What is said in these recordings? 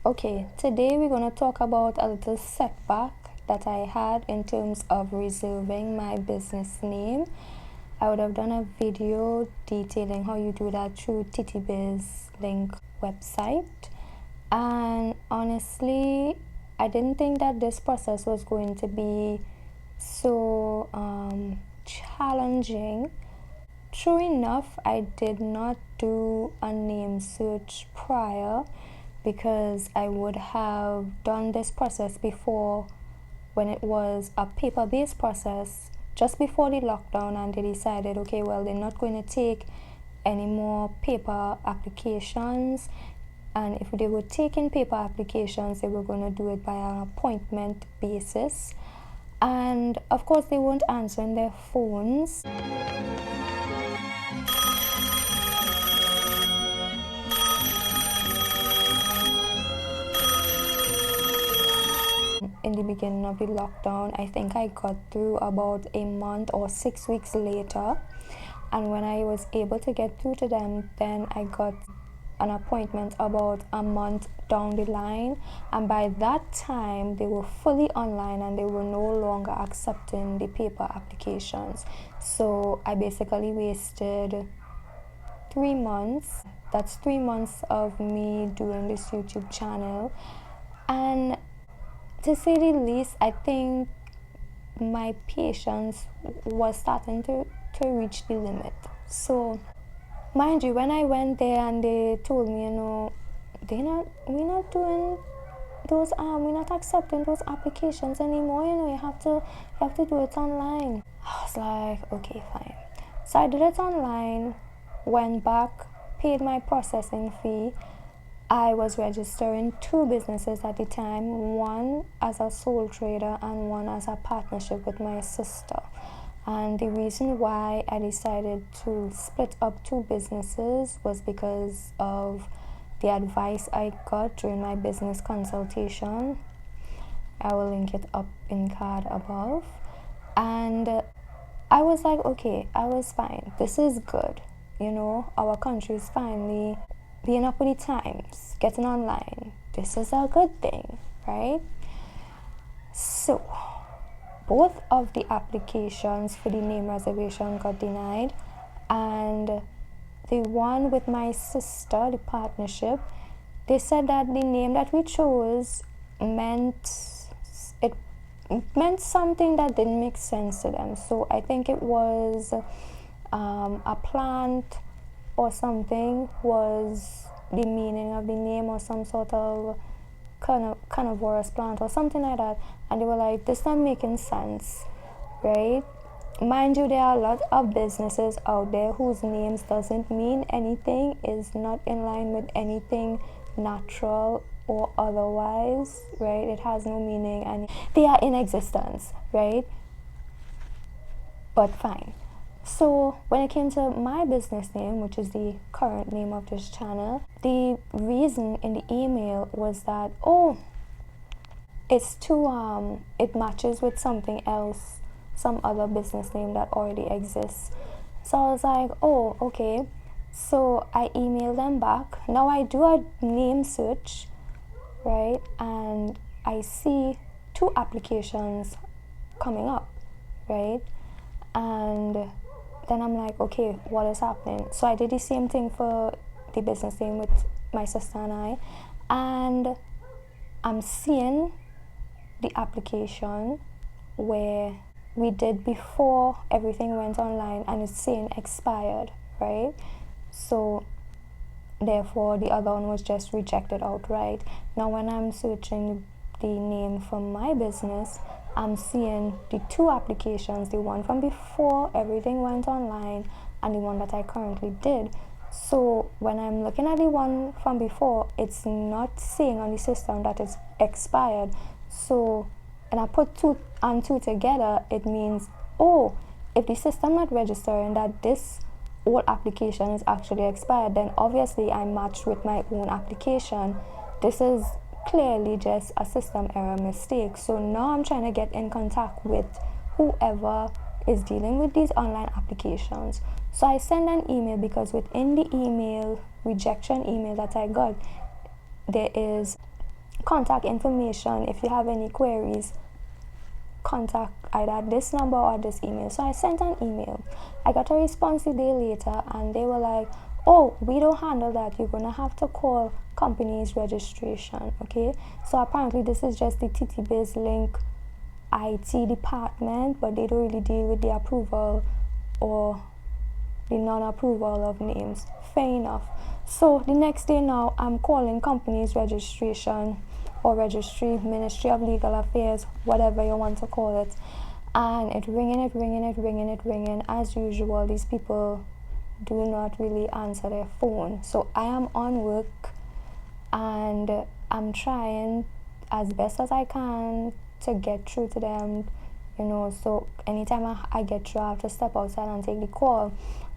Okay, today we're going to talk about a little setback that I had in terms of reserving my business name. I would have done a video detailing how you do that through TTBiz link website, and honestly I didn't think that this process was going to be so challenging. True enough, I did not do a name search prior because I would have done this process before when it was a paper-based process just before the lockdown, and they decided, okay, well, they're not going to take any more paper applications, and if they were taking paper applications, they were going to do it by an appointment basis, and of course they weren't answering their phones. In the beginning of the lockdown, I think I got through about a month or 6 weeks later, and when I was able to get through to them, then I got an appointment about a month down the line, and by that time they were fully online and they were no longer accepting the paper applications. So I basically wasted 3 months. That's 3 months of me doing this YouTube channel, and to say the least, I think my patience was starting to reach the limit. So, mind you, when I went there and they told me, we're not doing those, we're not accepting those applications anymore. You have to do it online. I was like, okay, fine. So I did it online, went back, paid my processing fee. I was registering 2 businesses at the time, one as a sole trader and one as a partnership with my sister. And the reason why I decided to split up 2 businesses was because of the advice I got during my business consultation. I will link it up in card above. And I was like, okay, I was fine. This is good. Our country is finally being up with the times, getting online. This is a good thing, right? So, both of the applications for the name reservation got denied, and the one with my sister, the partnership, they said that the name that we chose meant something that didn't make sense to them. So I think it was a plant or something was the meaning of the name, or some sort of carnivorous plant or something like that, and they were like, this not making sense, right? Mind you, there are a lot of businesses out there whose names doesn't mean anything, is not in line with anything natural or otherwise, right? It has no meaning and they are in existence, right? But fine. So when it came to my business name, which is the current name of this channel, the reason in the email was that, it's too it matches with something else, some other business name that already exists. So I was like, oh, okay. So I emailed them back. Now I do a name search, right? And I see 2 applications coming up, right? And then I'm like, okay, what is happening? So I did the same thing for the business name with my sister and I, and I'm seeing the application where we did before everything went online, and it's saying expired, right? So therefore the other one was just rejected outright. Now when I'm searching the name for my business, I'm seeing the 2 applications, the one from before everything went online and the one that I currently did. So when I'm looking at the one from before, it's not saying on the system that it's expired. So, and I put 2 and 2 together, it means, if the system not registering that this old application is actually expired, then obviously I matched with my own application. This is clearly just a system error mistake. So now I'm trying to get in contact with whoever is dealing with these online applications. So I send an email, because within the email, rejection email that I got, there is contact information. If you have any queries, contact either this number or this email. So I sent an email. I got a response a day later, and they were like, oh, we don't handle that, you're gonna have to call company's registration. Okay, so apparently this is just the TT Biz Link IT department, but they don't really deal with the approval or the non-approval of names. Fair enough. So the next day now, I'm calling company's registration or registry, Ministry of Legal Affairs, whatever you want to call it, and it ringing. As usual, these people do not really answer their phone. So I am on work, and I'm trying as best as I can to get through to them, so anytime I get through, I have to step outside and take the call,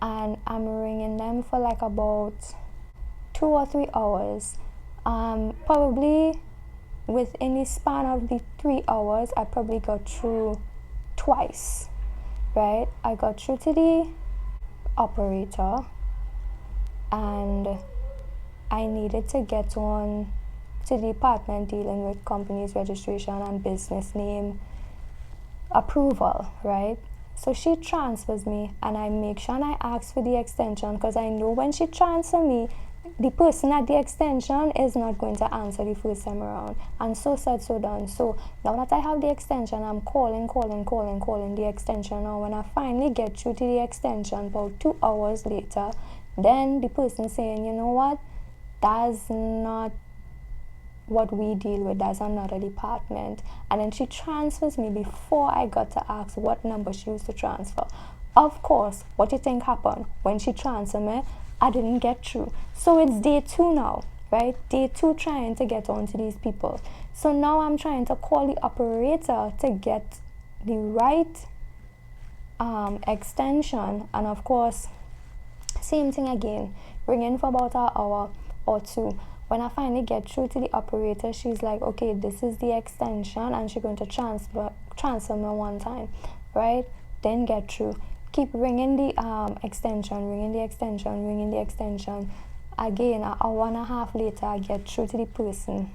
and I'm ringing them for like about 2 or 3 hours. Probably within the span of the 3 hours, I probably got through twice, right? I got through to the operator, and I needed to get on to the department dealing with company's registration and business name approval, right? So she transfers me, and I make sure and I ask for the extension, because I know when she transfers me, the person at the extension is not going to answer the first time around. And so said, so done. So now that I have the extension, I'm calling the extension. Now when I finally get through to the extension about 2 hours later, then the person saying, you know what, that's not what we deal with, that's another department. And then she transfers me before I got to ask what number she used to transfer. Of course, what do you think happened? When she transferred me, I didn't get through. So it's day 2 now, right? Day 2 trying to get on to these people. So now I'm trying to call the operator to get the right extension. And of course, same thing again, ringing for about an hour or 2. When I finally get through to the operator, she's like, okay, this is the extension, and she's going to transfer me one time, right? Then get through. Keep ringing the extension. Again, an hour and a half later, I get through to the person.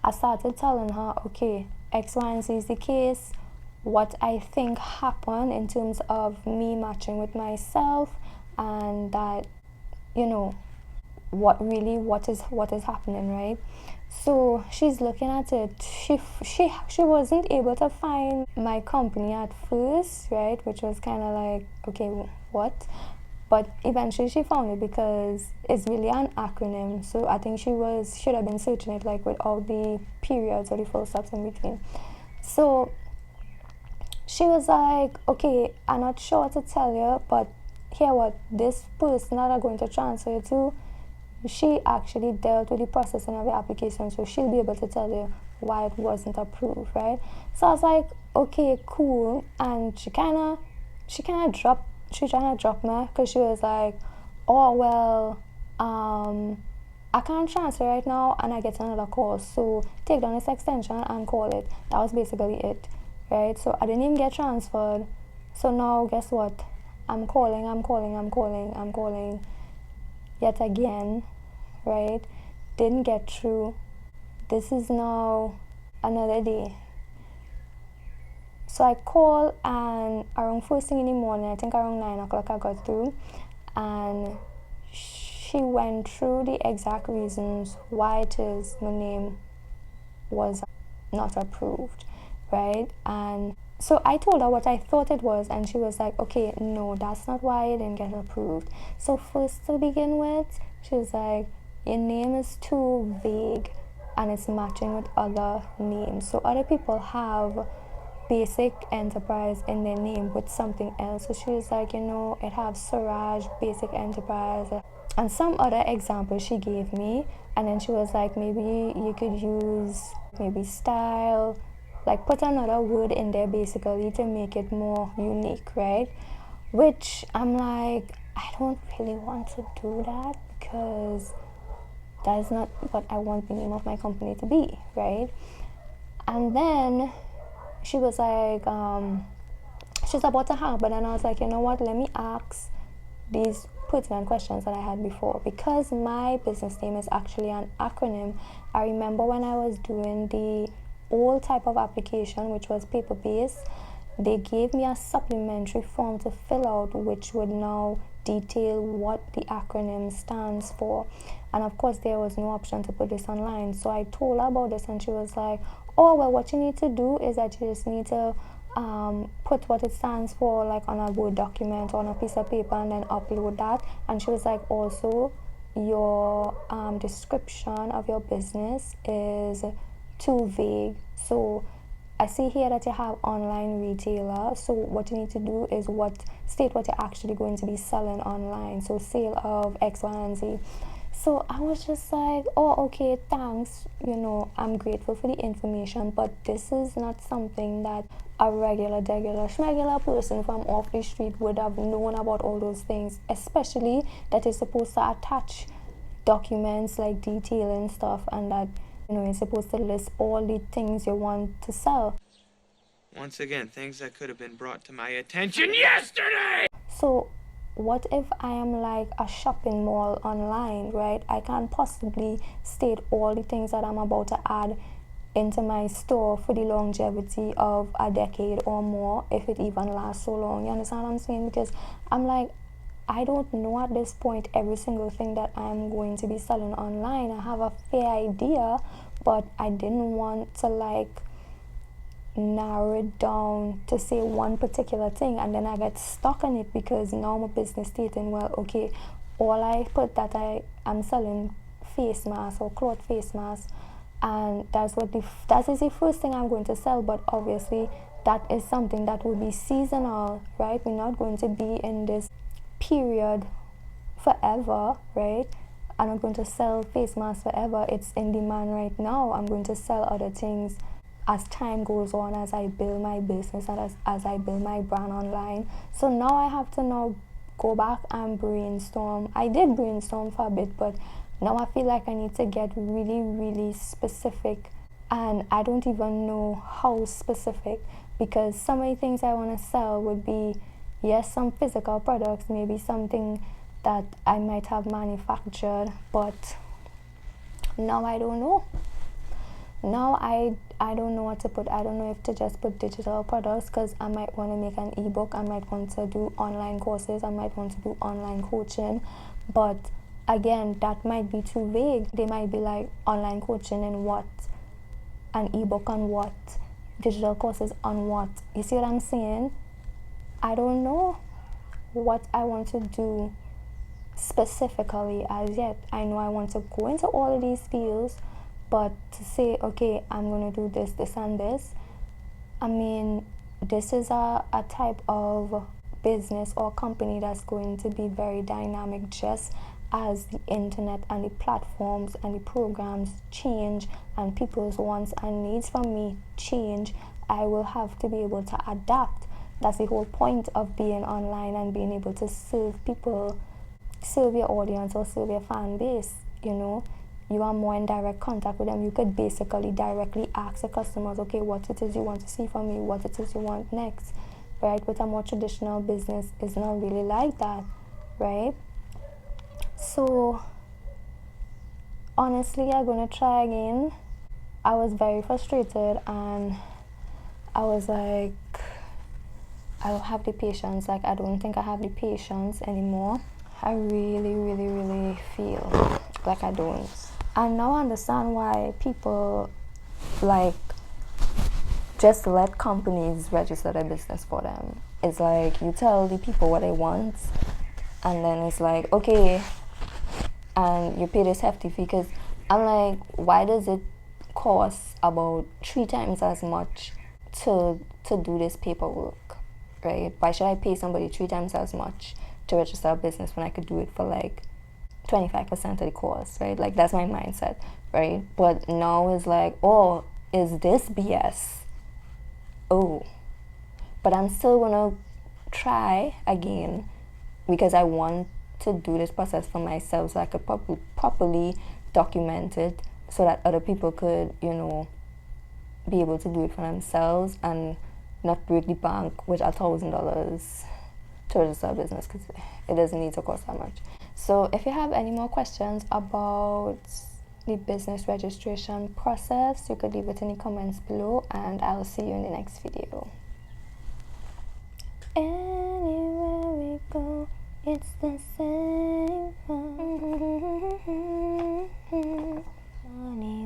I started telling her, okay, X, Y, and Z is the case, what I think happened in terms of me matching with myself, and that, what is happening, right? So she's looking at it. She wasn't able to find my company at first, right? Which was kind of like, okay, what? But eventually she found it, because it's really an acronym. So I think should have been searching it like with all the periods or the full stops in between. So she was like, okay, I'm not sure what to tell you, but here what, this person that I'm going to transfer you to, she actually dealt with the processing of the application, so she'll be able to tell you why it wasn't approved, right? So I was like, okay, cool. And she trying to drop me, because she was like, oh well, I can't transfer right now, and I get another call, so take down this extension and call it. That was basically it, right? So I didn't even get transferred. So now guess what, I'm calling yet again, right? Didn't get through. This is now another day. So I call, and around first thing in the morning, I think around 9 o'clock, I got through, and she went through the exact reasons why it is my name was not approved, right? And so I told her what I thought it was, and she was like, okay, no, that's not why it didn't get approved. So first, to begin with, she was like, your name is too vague, and it's matching with other names. So other people have basic enterprise in their name with something else. So she was like, it has Suraj, basic enterprise, and some other examples she gave me. And then she was like, maybe you could use maybe style, like put another word in there basically to make it more unique, right? Which I'm like, I don't really want to do that, because that is not what I want the name of my company to be, right? And then she was like, she's about to hang up, but then I was like, you know what, let me ask these pertinent questions that I had before. Because my business name is actually an acronym, I remember when I was doing the old type of application, which was paper-based, they gave me a supplementary form to fill out, which would now detail what the acronym stands for. And of course, there was no option to put this online. So I told her about this, and she was like, oh, well, what you need to do is that you just need to put what it stands for, like on a Word document or on a piece of paper, and then upload that. And she was like, also, your description of your business is too vague. So I see here that you have online retailer. So what you need to do is state what you're actually going to be selling online. So sale of X, Y, and Z. So I was just like, oh, okay, thanks. I'm grateful for the information, but this is not something that a regular schmegular person from off the street would have known about all those things, especially that you're supposed to attach documents like detailing stuff, and that you're supposed to list all the things you want to sell. Once again, things that could have been brought to my attention yesterday! So what if I am like a shopping mall online, right? I can't possibly state all the things that I'm about to add into my store for the longevity of a decade or more, if it even lasts so long. You understand what I'm saying? Because I'm like, I don't know at this point every single thing that I'm going to be selling online. I have a fair idea, but I didn't want to like narrow it down to say one particular thing, and then I get stuck on it, because now my business stating, well, okay, all I put that I'm selling face masks or cloth face masks, and that is the first thing I'm going to sell. But obviously that is something that will be seasonal, right? We're not going to be in this period forever, right? I'm not going to sell face masks forever. It's in demand right now. I'm going to sell other things as time goes on, as I build my business, and as I build my brand online. So now I have to now go back and brainstorm. I did brainstorm for a bit, but now I feel like I need to get really, really specific, and I don't even know how specific, because some of the things I want to sell would be, yes, some physical products, maybe something that I might have manufactured, but now I don't know. Now I don't know what to put. I don't know if to just put digital products, because I might want to make an ebook, I might want to do online courses, I might want to do online coaching, but again, that might be too vague. They might be like, online coaching and what, an ebook on what, digital courses on what. You see what I'm saying? I don't know what I want to do specifically as yet. I know I want to go into all of these fields, but to say, okay, I'm going to do this, and this, I mean, this is a type of business or company that's going to be very dynamic, just as the internet and the platforms and the programs change and people's wants and needs from me change. I will have to be able to adapt. That's the whole point of being online and being able to serve people, serve your audience or serve your fan base. You are more in direct contact with them. You could basically directly ask the customers, okay, what it is you want to see from me, what it is you want next, right? But a more traditional business is not really like that, right? So honestly, I'm gonna try again. I was very frustrated, and I was like, I don't have the patience. Like, I don't think I have the patience anymore. I really, really, really feel like I don't. And now I understand why people like just let companies register their business for them. It's like you tell the people what they want, and then it's like, okay, and you pay this hefty fee. Because I'm like, why does it cost about 3 times as much to do this paperwork, right? Why should I pay somebody 3 times as much to register a business when I could do it for like 25% of the cost, right? Like, that's my mindset, right? But now it's like, oh, is this BS? Oh, but I'm still gonna try again, because I want to do this process for myself, so I could properly document it, so that other people could, be able to do it for themselves and not break the bank with $1,000 to register a business because it doesn't need to cost that much. So if you have any more questions about the business registration process, you could leave it in the comments below, and I'll see you in the next video. Anywhere we go, it's the same. Money